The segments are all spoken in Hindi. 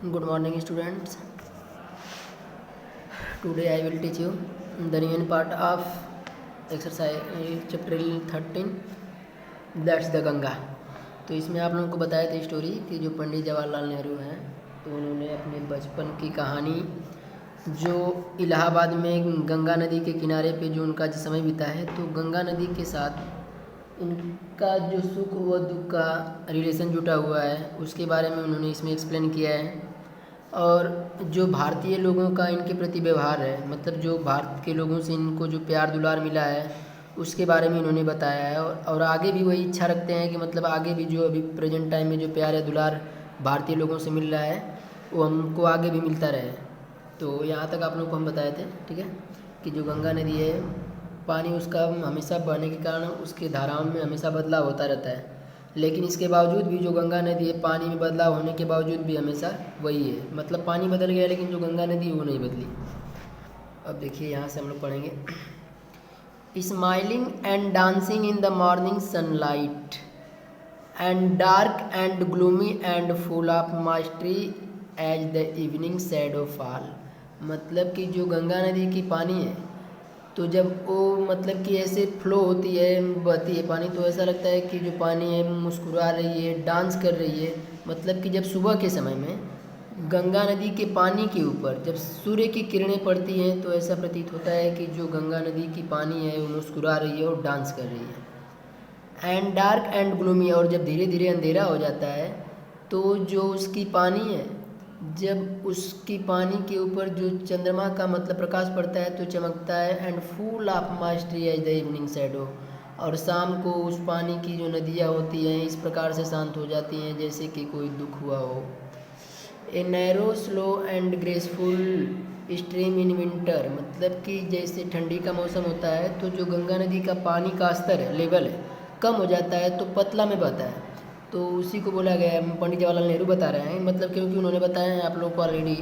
Good morning, students. Today I will teach you the remaining part of exercise chapter 13. That's the Ganga. तो इसमें आप लोगों को बताया था स्टोरी कि जो पंडित जवाहरलाल नेहरू हैं तो उन्होंने अपने बचपन की कहानी जो इलाहाबाद में गंगा नदी के किनारे पे जो उनका समय बीता है, तो गंगा नदी के साथ इनका जो सुख व दुख का रिलेशन जुटा हुआ है उसके बारे में उन्होंने इसमें एक्सप्लेन किया है। और जो भारतीय लोगों का इनके प्रति व्यवहार है, मतलब जो भारत के लोगों से इनको जो प्यार दुलार मिला है उसके बारे में इन्होंने बताया है। और आगे भी वही इच्छा रखते हैं कि मतलब आगे भी जो अभी प्रेजेंट टाइम में जो प्यार या दुलार भारतीय लोगों से मिल रहा है वो हमको आगे भी मिलता रहे। तो यहाँ तक आप लोगों को हम बताए थे, ठीक है, कि जो गंगा नदी है पानी उसका हमेशा बहने के कारण उसके धाराओं में हमेशा बदलाव होता रहता है, लेकिन इसके बावजूद भी जो गंगा नदी है पानी में बदलाव होने के बावजूद भी हमेशा वही है, मतलब पानी बदल गया लेकिन जो गंगा नदी है वो नहीं बदली। अब देखिए यहाँ से हम लोग पढ़ेंगे, smiling and dancing in the morning sunlight and dark and gloomy and full of mystery as the evening shadow fall. मतलब कि जो गंगा नदी की पानी है तो जब वो मतलब कि ऐसे फ्लो होती है, बहती है पानी, तो ऐसा लगता है कि जो पानी है मुस्कुरा रही है, डांस कर रही है। मतलब कि जब सुबह के समय में गंगा नदी के पानी के ऊपर जब सूर्य की किरणें पड़ती हैं तो ऐसा प्रतीत होता है कि जो गंगा नदी की पानी है वो मुस्कुरा रही है और डांस कर रही है। एंड डार्क एंड ग्लूमी, और जब धीरे धीरे अंधेरा हो जाता है तो जो उसकी पानी है, जब उसकी पानी के ऊपर जो चंद्रमा का मतलब प्रकाश पड़ता है तो चमकता है। And full of mystery as the evening shadow, और शाम को उस पानी की जो नदियाँ होती हैं इस प्रकार से शांत हो जाती हैं जैसे कि कोई दुख हुआ हो। A narrow slow and graceful stream in winter, मतलब कि जैसे ठंडी का मौसम होता है तो जो गंगा नदी का पानी का स्तर है, लेवल है, कम हो जाता है तो पतला में बहता है। तो उसी को बोला गया है, पंडित जवाहरलाल नेहरू बता रहे हैं, मतलब क्योंकि उन्होंने बताया है आप लोग को ऑलरेडी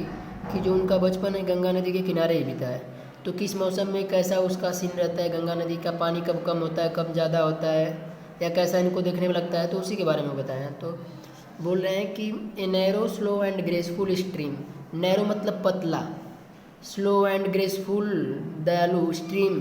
कि जो उनका बचपन है गंगा नदी के किनारे ही बीता है। तो किस मौसम में कैसा उसका सीन रहता है, गंगा नदी का पानी कब कम होता है कब ज़्यादा होता है या कैसा इनको देखने में लगता है, तो उसी के बारे में बताया है। तो बोल रहे हैं कि a narrow slow and graceful stream, narrow मतलब पतला, स्लो एंड ग्रेसफुल दयालु स्ट्रीम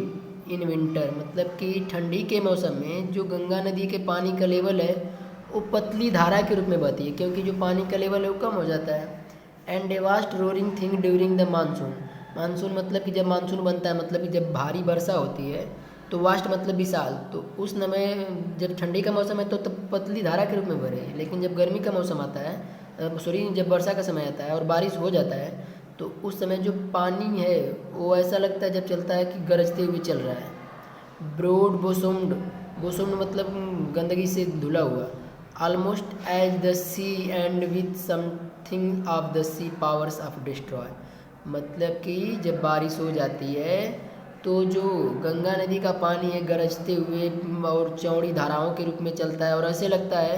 इन विंटर, मतलब कि ठंडी के मौसम में जो गंगा नदी के पानी का लेवल है वो पतली धारा के रूप में बहती है क्योंकि जो पानी का लेवल है वो कम हो जाता है। And a vast roaring thing during the monsoon, monsoon मतलब कि जब मानसून बनता है, मतलब कि जब भारी वर्षा होती है तो वास्ट मतलब विशाल, तो उस समय जब ठंडी का मौसम है तो तब पतली धारा के रूप में बह रही है, लेकिन जब गर्मी का मौसम आता है, सॉरी, जब वर्षा का समय आता है और बारिश हो जाता है तो उस समय जो पानी है वो ऐसा लगता है जब चलता है कि गरजते हुए चल रहा है। ब्रोड बोसोम्ड, बोसोम्ड मतलब गंदगी से धुला हुआ, almost as the sea and with something of the sea powers of destroy, मतलब कि जब बारिश हो जाती है तो जो गंगा नदी का पानी है गरजते हुए और चौड़ी धाराओं के रूप में चलता है और ऐसे लगता है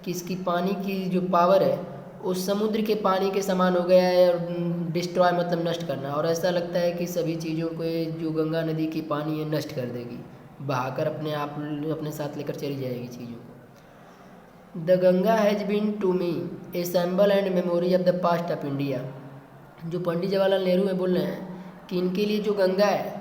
कि इसकी पानी की जो पावर है उस समुद्र के पानी के समान हो गया है, और डिस्ट्रॉय मतलब नष्ट करना, और ऐसा लगता है कि सभी चीज़ों को जो गंगा नदी की पानी है नष्ट कर देगी, बहाकर अपने आप अपने साथ लेकर चली जाएगी चीज़ों को। The Ganga has been to me a symbol and memory of the past of India, जो पंडित जवाहरलाल नेहरू है बोल रहे हैं कि इनके लिए जो गंगा है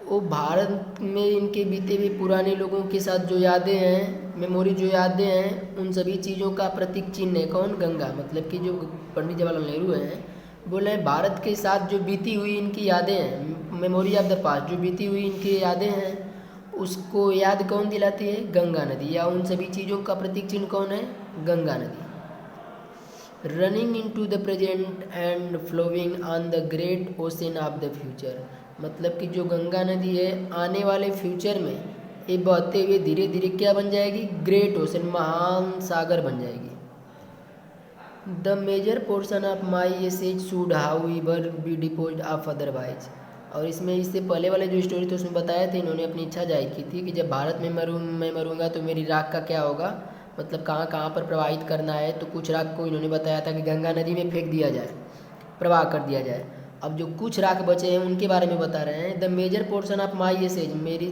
वो भारत में इनके बीते हुए पुराने लोगों के साथ जो यादें हैं, मेमोरी जो यादें हैं, उन सभी चीज़ों का प्रतीक चिन्ह है। कौन? गंगा, मतलब कि जो पंडित जवाहरलाल नेहरू हैं बोले हैं भारत के साथ जो बीती हुई इनकी यादें हैं, मेमोरी ऑफ द पास्ट, जो बीती हुई इनकी यादें हैं उसको याद कौन दिलाती है? गंगा नदी, या उन सभी चीज़ों का प्रतीक चिन्ह कौन है? गंगा नदी। Running into the present and flowing on the great ocean of the future, मतलब कि जो गंगा नदी है आने वाले फ्यूचर में ये बहते हुए धीरे धीरे क्या बन जाएगी? ग्रेट ओशन, महान सागर बन जाएगी। The major portion of my ashes should however be disposed of otherwise, और इसमें इससे पहले वाले जो स्टोरी थे उसमें बताया था इन्होंने अपनी इच्छा जाहिर की थी कि जब भारत में मैं मरूंगा तो मेरी राख का क्या होगा, मतलब कहाँ कहाँ पर प्रवाहित करना है। तो कुछ राख को इन्होंने बताया था कि गंगा नदी में फेंक दिया जाए, प्रवाह कर दिया जाए। अब जो कुछ राख बचे हैं उनके बारे में बता रहे हैं। The major portion of my ashes, मेरी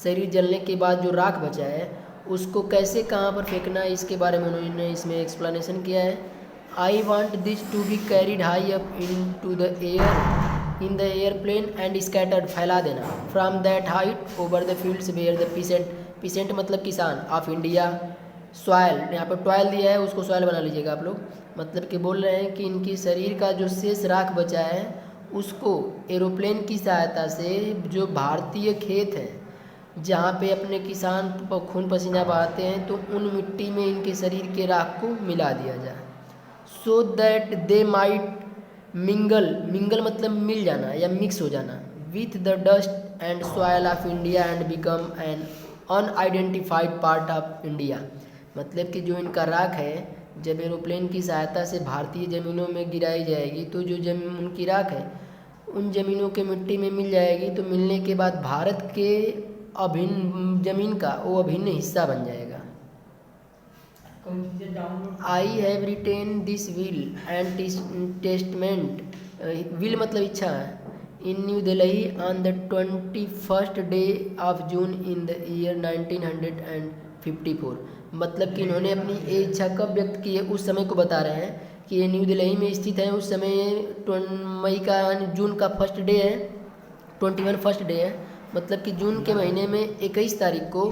शरीर जलने के बाद जो राख बचा है उसको कैसे कहाँ पर फेंकना है इसके बारे में उन्होंने इसमें एक्सप्लेनेशन किया है। I want this to be carried high up into the air in the airplane and scattered, फैला देना, from that height over the fields where the peasant मतलब किसान ऑफ इंडिया, सॉयल यहाँ पर टॉयल दिया है, उसको सॉयल बना लीजिएगा आप लोग। मतलब कि बोल रहे हैं कि इनकी शरीर का जो शेष राख बचा है उसको एरोप्लेन की सहायता से जो भारतीय खेत हैं जहाँ पे अपने किसान खून पसीना बहाते हैं तो उन मिट्टी में इनके शरीर के राख को मिला दिया जाए, so that they might mingle मतलब मिल जाना या मिक्स हो जाना, with the dust and soil of India and become an unidentified part of India. मतलब कि जो इनका राख है जब एरोप्लेन की सहायता से भारतीय ज़मीनों में गिराई जाएगी तो जो उनकी राख है उन ज़मीनों के मिट्टी में मिल जाएगी, तो मिलने के बाद भारत के अभिन्न ज़मीन का वो अभिन्न हिस्सा बन जाएगा। I have written this will and testament, will मतलब इच्छा है, in New Delhi on the 21st day of June in the year 1954। मतलब कि इन्होंने अपनी ये इच्छा कब व्यक्त की है उस समय को बता रहे हैं कि ये न्यू दिल्ली में स्थित है। उस समय जून का फर्स्ट डे है, 21 फर्स्ट डे है। मतलब कि जून के महीने में 21 तारीख को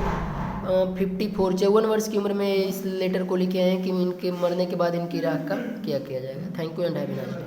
54 वर्ष की उम्र में इस लेटर को लिखे हैं कि इनके मरने के बाद इनकी राख का क्या किया जाएगा। Thank you and have a nice day.